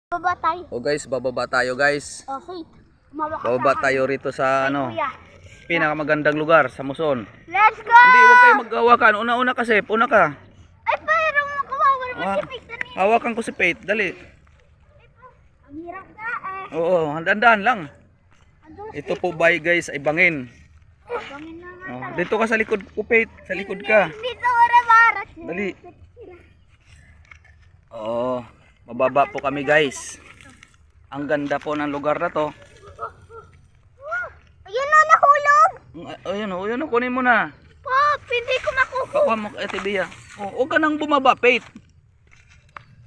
Baba tayo. O guys, bababa tayo guys. Okay. Bababa tayo rito sa ano, Kuya. pinakamagandang lugar sa Muson. Let's go! Hindi, huwag kayo maghawakan. Una-una kasi, una ka. Ay, pero makawawa naman Ah, si Pete na niya. hawakan ko si Pate, dali. Ang hirap na eh. Oo, handan-dahan lang. Andun, Ito po ba guys, ay bangin. bangin na nga Oh, talaga. dito ka sa likod ko, Pate. Sa likod ka. Dito wala maras. Dali. Oo, mababa po kami guys. Ang ganda po ng lugar na to. Ayun na, nahulog. Ayun, kunin mo na. Pop, hindi ko makuha. Kuha mo ito, Bea. Oh, huwag ka nang bumaba, Pate.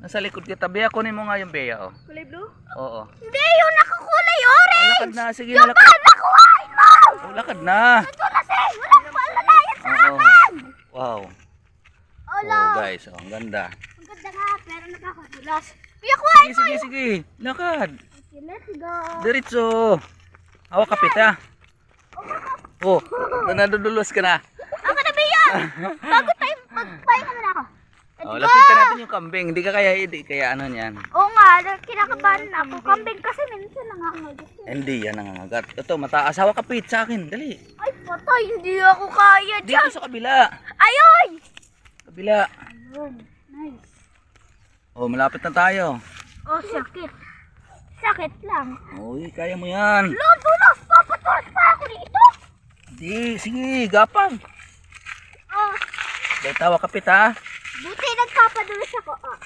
Nasa likod kita, Bea. Kunin mo nga yung Bea, oh. Kulay blue? Oo. Hindi, yung nakakulay orange. Lakad na, sige Yung na. ba, nakuhain mo. Oh, lakad na. Ito na sing, wala na maalalayan sa Oo. akin. Wow. Ala. Oh, guys, oh, ang ganda. Ang ganda nga, pero nakakadulas. Kuya, kuhain mo. Sige. Lakad. Okay, let's go. Diretso. Hawak ka, Pete, ha. Oh, nadudulos ka na. Ako na, Bea. Bago tayo, magpahinga muna ako. Oh, lapitan natin yung kambing. Hindi kaya ano niyan. Oo nga, kinakabahan na ako. Kambing kasi minsan nangangagat. Hindi yan nangangagat. Ito, mataas. Hawak ka, Pete, sa akin. Dali. Ay, patay, hindi ako kaya Dito dyan. sa kabila. Ayoy! Kabila. Ayun, nice. Oh, malapit na tayo. Oh, sakit. Sakit lang. Uy, kaya mo yan. Lolo, papatulas pa ako dito. Di, sige, gapang. Oh, Dahil tawa ka, Pete, ha. buti nagpapadulas ako. Oh.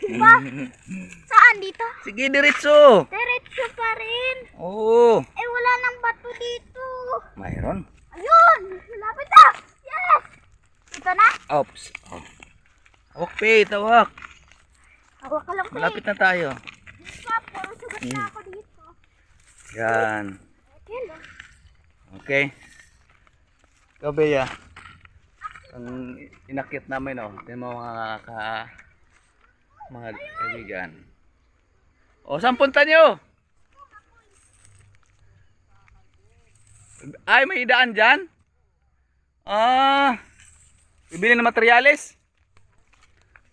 Diba? Saan dito? Sige, diretso. Diretso pa rin. Oo. Eh, wala nang bato dito. Mayroon. Ayun! Malapit na! Yes! Ito na? Oops. Oh. Hawak, Pete, hawak. Hawak ka lang, Malapit na tayo. Puro sugat na ako dito. Yan. Okay, no? Okay. Ikaw, Bea. Ang inakit namin, oh. Ito yung mga kaibigan. O, saan punta nyo? Ay, may daan dyan? Ah, bibili ng materyales?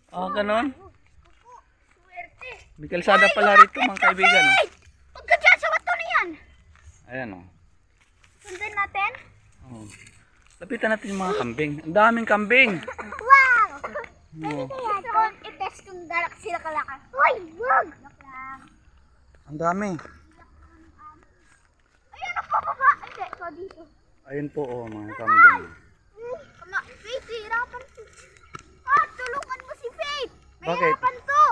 Ah, ganon. Swerte. May kalsada pala rito, mga kaibigan. Oh. Hey! Huwag ka dyan sa wato na yan. Ayan, oh. Sundan natin. Oh. Lapitan natin yung mga kambing. Ang daming kambing. Wow! Oh. Gusto ko i-test kung galaxy na kalakal. Hoy! Wag! Ang dami. Ayun, napababa. Hindi, ikaw dito. Ayun po, oh, mga kambing. Faith, hirapan to. Ah, tulungan mo si Faith. May Bakit? hirapan to.